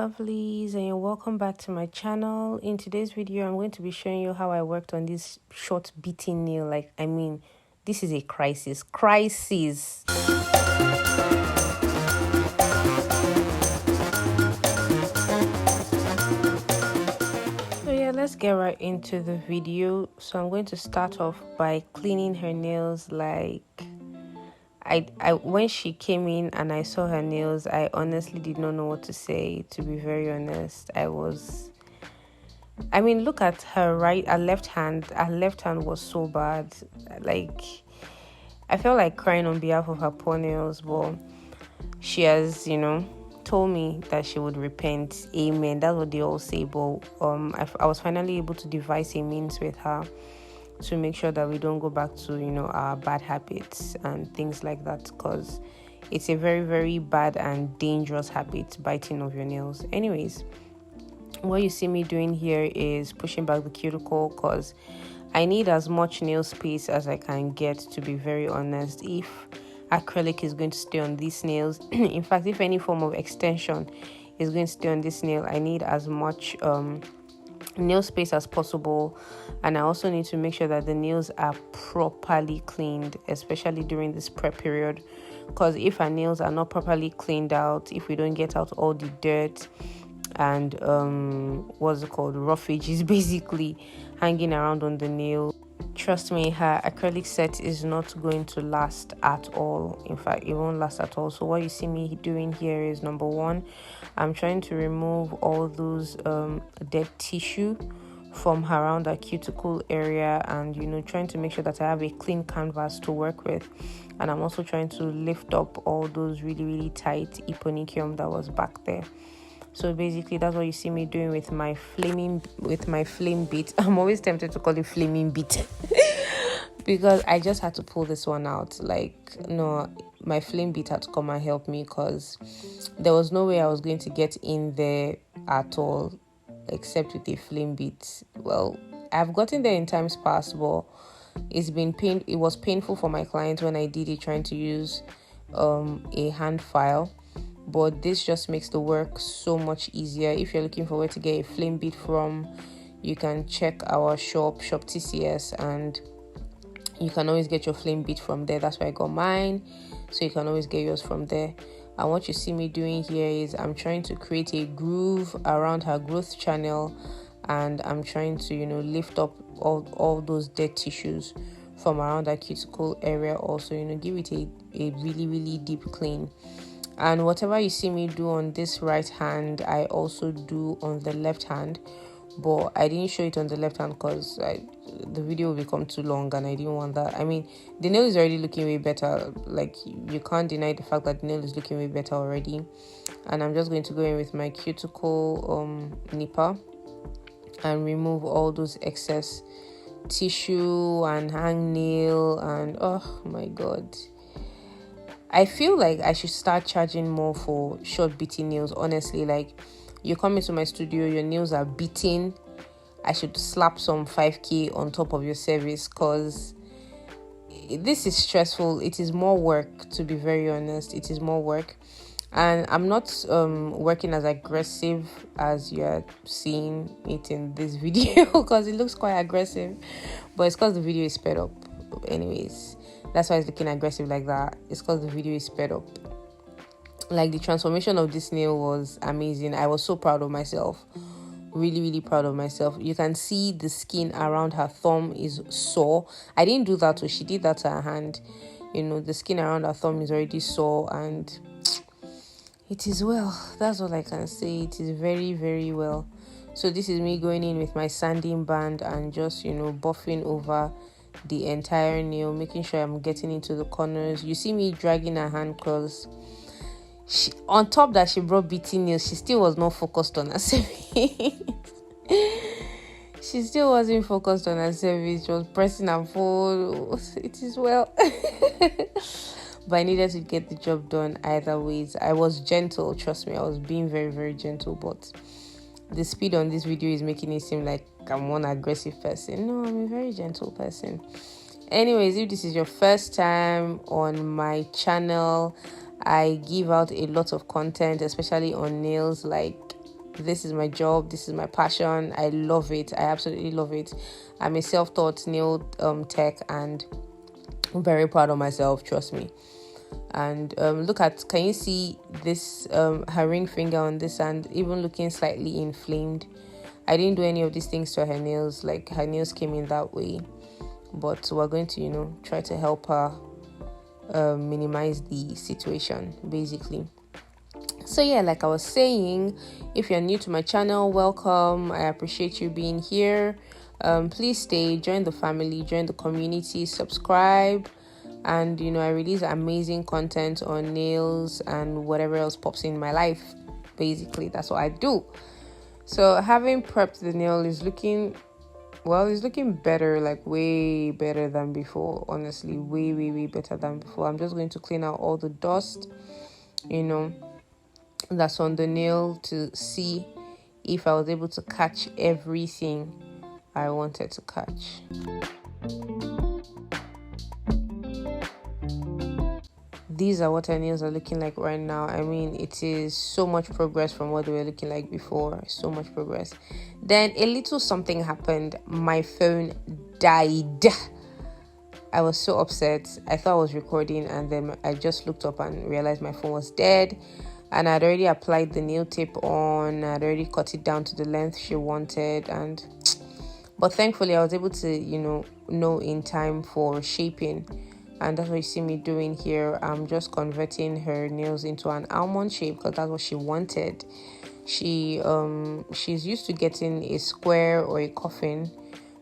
lovelies, and welcome back to my channel. In today's video I'm going to be showing you how I worked on this short beating nail. This is a crisis. So yeah, let's get right into the video. So I'm going to start off by cleaning her nails. I when she came in and I saw her nails, I honestly did not know what to say, to be very honest. Look at her left hand. Her left hand was so bad. I felt like crying on behalf of her poor nails, but she has, told me that she would repent. Amen. That's what they all say. But I was finally able to devise a means with her to make sure that we don't go back to our bad habits and things like that, because it's a very, very bad and dangerous habit, biting of your nails. Anyways, what you see me doing here is pushing back the cuticle, because I need as much nail space as I can get, to be very honest. If acrylic is going to stay on these nails, in fact, if any form of extension is going to stay on this nail, I need as much nail space as possible. And I also need to make sure that the nails are properly cleaned, especially during this prep period, because if our nails are not properly cleaned out, if we don't get out all the dirt and roughages basically hanging around on the nail, trust me, her acrylic set is not going to last at all. In fact, it won't last at all. So what you see me doing here is, number one, I'm trying to remove all those dead tissue from around the cuticle area, and trying to make sure that I have a clean canvas to work with. And I'm also trying to lift up all those really, really tight eponicum that was back there. So basically that's what you see me doing with my flame bit. I'm always tempted to call it flaming bit because I just had to pull this one out. My flame bit had to come and help me, because there was no way I was going to get in there at all except with a flame bit. Well, I've gotten there in times past, but it was painful for my clients when I did it trying to use a hand file. But this just makes the work so much easier. If you're looking for where to get a flame bit from, you can check our shop TCS, and you can always get your flame bit from there. That's where I got mine, so you can always get yours from there. And what you see me doing here is I'm trying to create a groove around her growth channel, and I'm trying to lift up all those dead tissues from around that cuticle area. Also, give it a really, really deep clean. And whatever you see me do on this right hand, I also do on the left hand, but I didn't show it on the left hand because the video will become too long, and I didn't want that. The nail is already looking way better. You can't deny the fact that the nail is looking way better already. And I'm just going to go in with my cuticle nipper and remove all those excess tissue and hangnail. And oh my god, I feel like I should start charging more for short beating nails, honestly. You come into my studio, your nails are beaten, I should slap some 5k on top of your service, because this is stressful. It is more work, to be very honest. It is more work. And I'm not working as aggressive as you're seeing it in this video, because it looks quite aggressive, but it's because the video is sped up. Anyways, that's why it's looking aggressive like that. It's because the video is sped up. The transformation of this nail was amazing. I was so proud of myself. Really, really proud of myself. You can see the skin around her thumb is sore. I didn't do that, so she did that to her hand. The skin around her thumb is already sore, and it is well. That's all I can say. It is very, very well. So this is me going in with my sanding band and just buffing over the entire nail, making sure I'm getting into the corners. You see me dragging her hand, because on top that she brought beating nails, she still was not focused on her service. She still wasn't focused on her service. She was pressing and fold. It is well. But I needed to get the job done either ways. I was gentle, trust me. I was being very, very gentle, but the speed on this video is making it seem like I'm one aggressive person. No, I'm a very gentle person. Anyways, if this is your first time on my channel, I give out a lot of content, especially on nails. This is my job. This is my passion. I love it. I absolutely love it. I'm a self-taught nail tech, and I'm very proud of myself. Trust me. And can you see this her ring finger on this hand, even looking slightly inflamed? I didn't do any of these things to her nails. Like, her nails came in that way, but we're going to try to help her minimize the situation, basically. So yeah, like I was saying, if you're new to my channel, welcome. I appreciate you being here. Please stay, join the family, join the community, subscribe. And I release amazing content on nails and whatever else pops in my life. Basically, that's what I do. So having prepped the nail is looking, well, it's looking better, like way better than before. Honestly, way better than before. I'm just going to clean out all the dust, that's on the nail, to see if I was able to catch everything I wanted to catch. These are what our nails are looking like right now. I mean, it is so much progress from what they were looking like before. So much progress. Then a little something happened. My phone died. I was so upset. I thought I was recording, and then I just looked up and realized my phone was dead. And I'd already applied the nail tape on. I'd already cut it down to the length she wanted. But thankfully, I was able to, know in time for shaping. And that's what you see me doing here. I'm just converting her nails into an almond shape because that's what she wanted. She's used to getting a square or a coffin,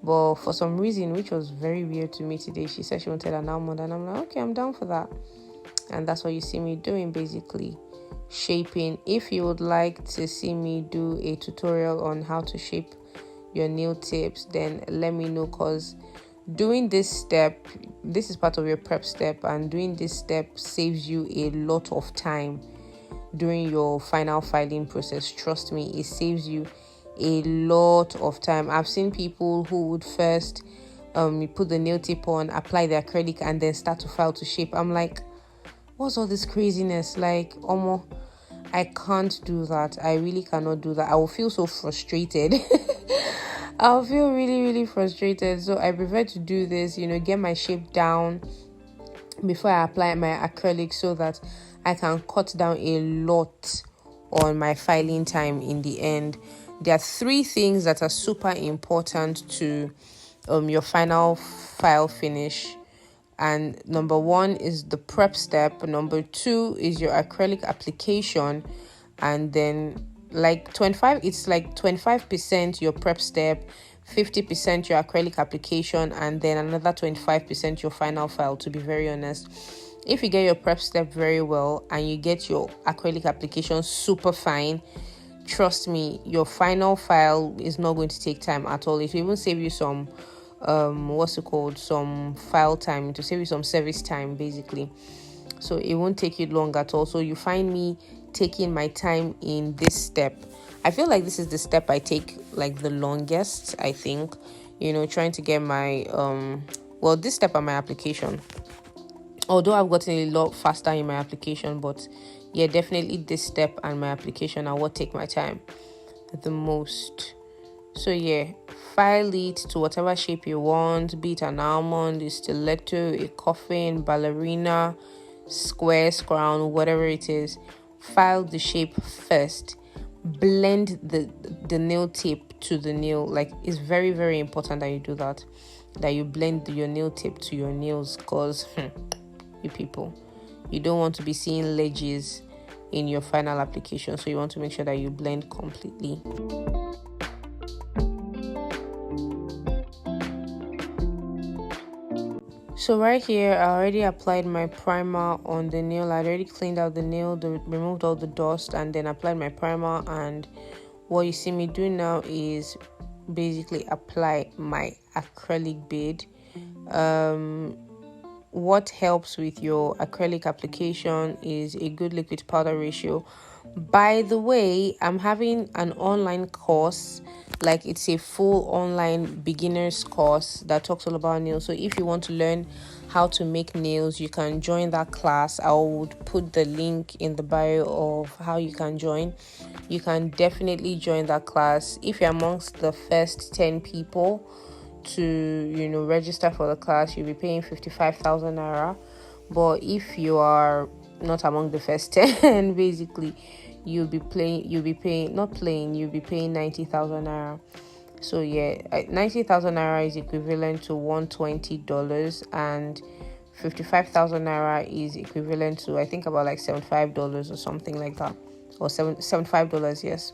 but for some reason, which was very weird to me today, she said she wanted an almond, and I'm like, okay, I'm down for that. And that's what you see me doing, basically, shaping. If you would like to see me do a tutorial on how to shape your nail tips, then let me know, because doing this step, this is part of your prep step, and doing this step saves you a lot of time during your final filing process. Trust me, it saves you a lot of time. I've seen people who would first put the nail tip on, apply the acrylic, and then start to file to shape. I'm like, what's all this craziness? Like, I can't do that. I really cannot do that. I will feel so frustrated. I'll feel really frustrated. So I prefer to do this, get my shape down before I apply my acrylic, so that I can cut down a lot on my filing time in the end. There are 3 things that are super important to your final file finish. And number 1 is the prep step. Number 2 is your acrylic application. And then it's like 25% your prep step, 50% your acrylic application, and then another 25% your final file, to be very honest. If you get your prep step very well and you get your acrylic application super fine, trust me, your final file is not going to take time at all. It will even save you some some file time, to save you some service time, basically. So it won't take you long at all. So you find me taking my time in this step. I feel like this is the step I take like the longest, I think, trying to get my this step on my application, although I've gotten a lot faster in my application, but yeah, definitely this step and my application are what take my time the most. So yeah, file it to whatever shape you want, be it an almond, a stiletto, a coffin, ballerina, square, crown, whatever it is. File the shape first. Blend the nail tape to the nail. Like, it's very important that you do that you blend your nail tape to your nails, because you people, you don't want to be seeing ledges in your final application, so you want to make sure that you blend completely. So right here, I already applied my primer on the nail. I already cleaned out the nail, removed all the dust, and then applied my primer. And what you see me do now is basically apply my acrylic bead. What helps with your acrylic application is a good liquid powder ratio. By the way, I'm having an online course, like it's a full online beginners course that talks all about nails. So if you want to learn how to make nails, you can join that class. I would put the link in the bio of how you can join. You can definitely join that class. If you're amongst the first 10 people to register for the class, you'll be paying 55,000 naira. But if you are not among the first 10, basically you'll be paying 90,000 naira. So yeah, 90,000 naira is equivalent to $120, and 55,000 naira is equivalent to, I think, about like $75 or something like that, or $75, yes.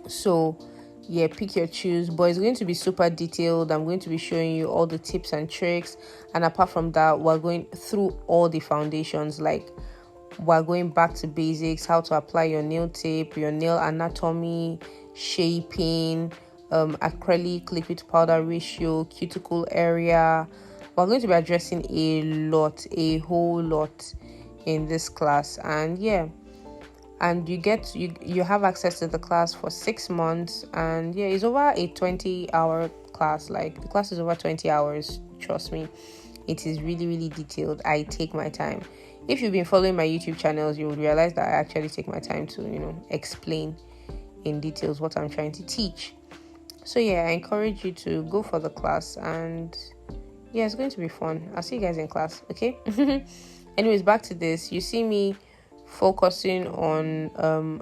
So yeah, pick your choose, but it's going to be super detailed. I'm going to be showing you all the tips and tricks, and apart from that, we're going through all the foundations. Like, we're going back to basics, how to apply your nail tape, your nail anatomy, shaping, acrylic liquid powder ratio, cuticle area. We're going to be addressing a whole lot in this class. And yeah, and you have access to the class for 6 months. And yeah, it's over a 20-hour class. Like, the class is over 20 hours, trust me. It is really, really detailed. I take my time. If you've been following my YouTube channels, you would realize that I actually take my time to explain in details what I'm trying to teach. So yeah, I encourage you to go for the class, and yeah, it's going to be fun. I'll see you guys in class, okay? Anyways, back to this. You see me focusing on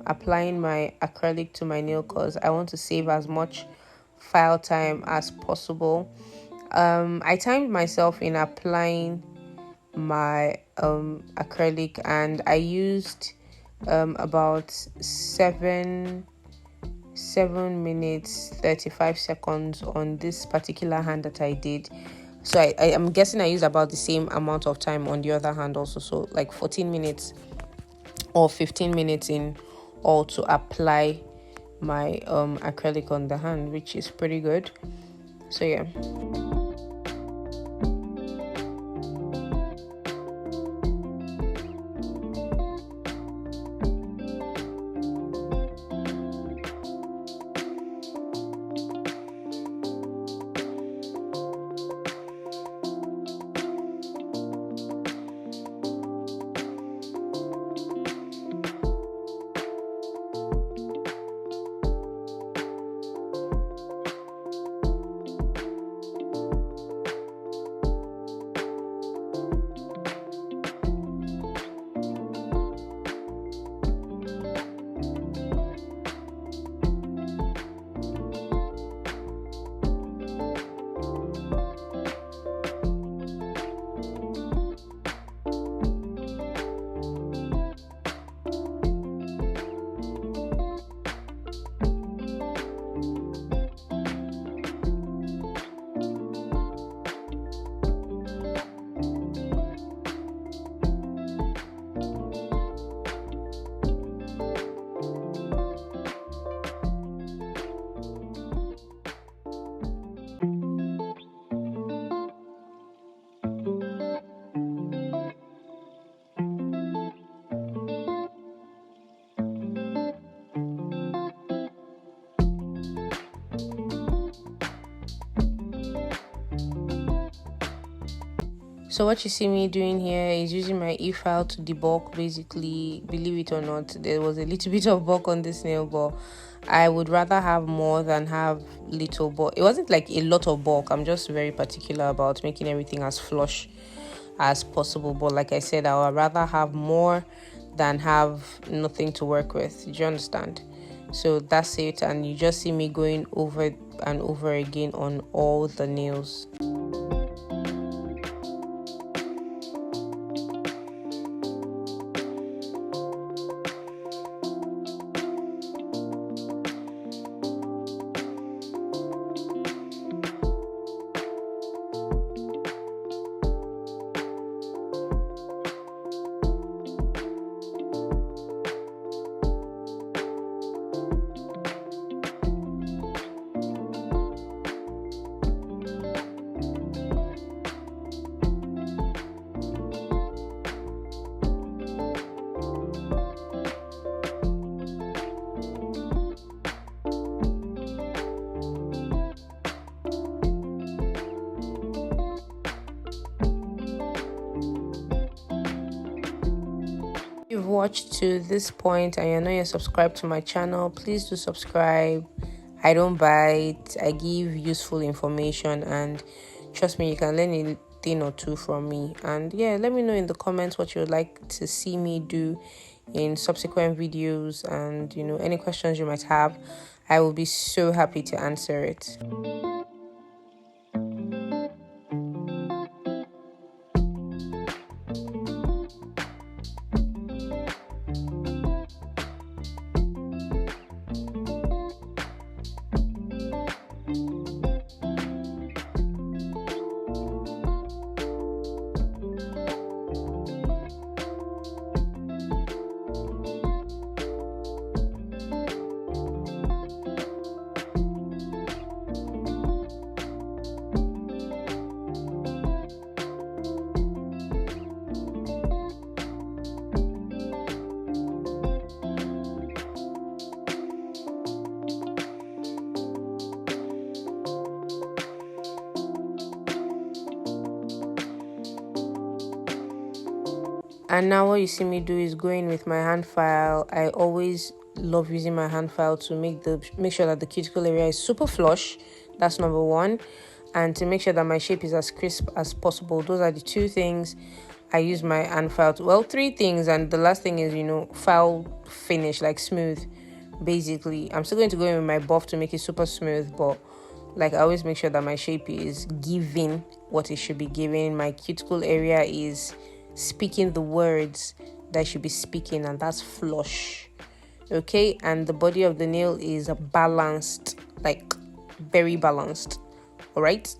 applying my acrylic to my nail because I want to save as much file time as possible. I timed myself in applying my acrylic, and I used about 7 minutes 35 seconds on this particular hand that I did. So I am guessing I used about the same amount of time on the other hand also, so like 14 minutes or 15 minutes in all to apply my acrylic on the hand, which is pretty good. So yeah. So what you see me doing here is using my e-file to debulk. Basically, believe it or not, there was a little bit of bulk on this nail, but I would rather have more than have little. But it wasn't like a lot of bulk. I'm just very particular about making everything as flush as possible. But like I said, I would rather have more than have nothing to work with. Do you understand? So that's it. And you just see me going over and over again on all the nails. watched to this point and you're not yet subscribed to my channel, please do subscribe. I don't bite, I give useful information, and trust me, you can learn a thing or two from me. And yeah, let me know in the comments what you would like to see me do in subsequent videos, and any questions you might have. I will be so happy to answer it. And now what you see me do is go in with my hand file. I always love using my hand file to make sure that the cuticle area is super flush. That's number one. And to make sure that my shape is as crisp as possible. Those are the two things I use my hand file to. Well, three things. And the last thing is, file finish, like smooth. Basically, I'm still going to go in with my buff to make it super smooth, but I always make sure that my shape is giving what it should be giving. My cuticle area is speaking the words that I should be speaking, and that's flush. Okay, and the body of the nail is balanced, very balanced. All right.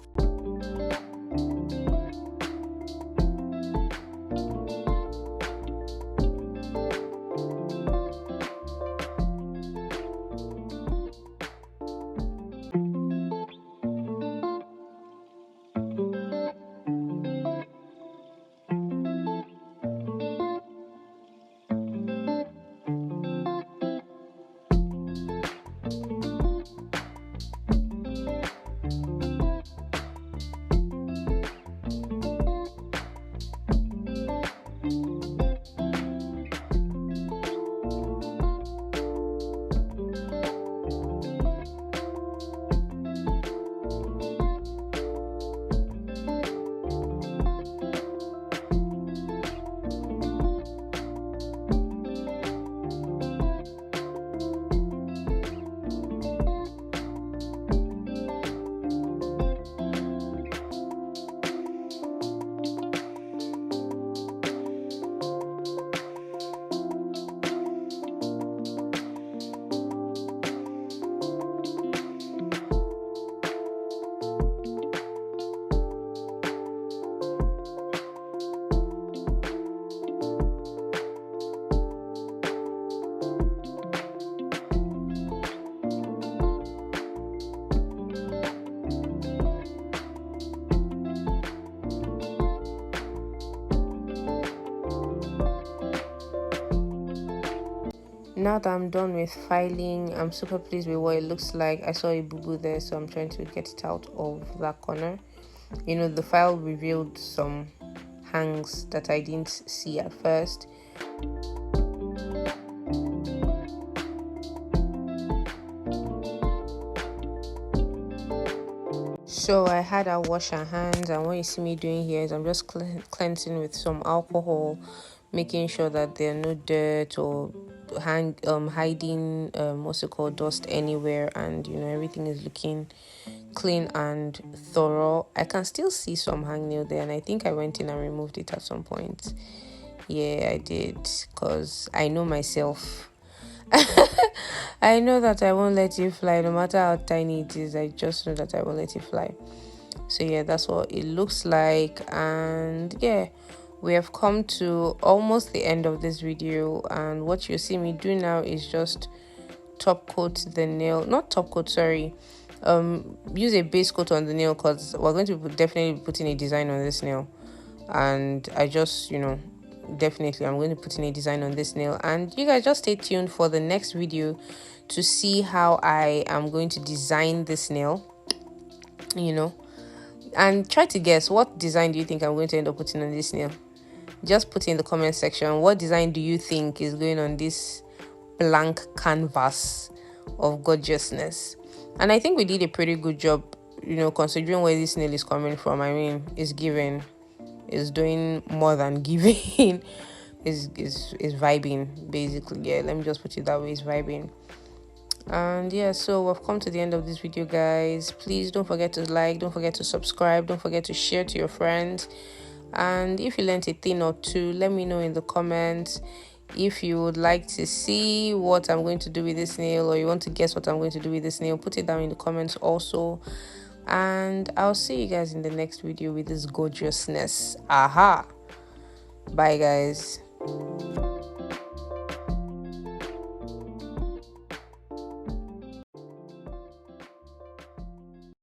Now that I'm done with filing, I'm super pleased with what it looks like. I saw a boo-boo there, so I'm trying to get it out of that corner. The file revealed some hangs that I didn't see at first. So I had a wash our hands, and what you see me doing here is I'm just cleansing with some alcohol, making sure that there are no dirt or hiding what's it called, dust anywhere, and everything is looking clean and thorough. I can still see some hangnail there, and I think I went in and removed it at some point. Yeah, I did, because I know myself. I know that I won't let it fly, no matter how tiny it is. I just know that I won't let it fly. So yeah, that's what it looks like. And yeah, we have come to almost the end of this video, and what you see me do now is just top coat the nail. Not top coat, sorry, use a base coat on the nail, because we're going to definitely be putting a design on this nail. And I just definitely I'm going to put in a design on this nail, and you guys just stay tuned for the next video to see how I am going to design this nail, and try to guess what design do you think I'm going to end up putting on this nail. Just put in the comment section, what design do you think is going on this blank canvas of gorgeousness? And I think we did a pretty good job, considering where this nail is coming from. I mean, it's giving, it's doing more than giving. is vibing, basically. Yeah, let me just put it that way, it's vibing. And yeah, so we've come to the end of this video, guys. Please don't forget to like, don't forget to subscribe, don't forget to share to your friends. And if you learned a thing or two, let me know in the comments. If you would like to see what I'm going to do with this nail, or you want to guess what I'm going to do with this nail, put it down in the comments also. And I'll see you guys in the next video with this gorgeousness. Aha! Bye, guys.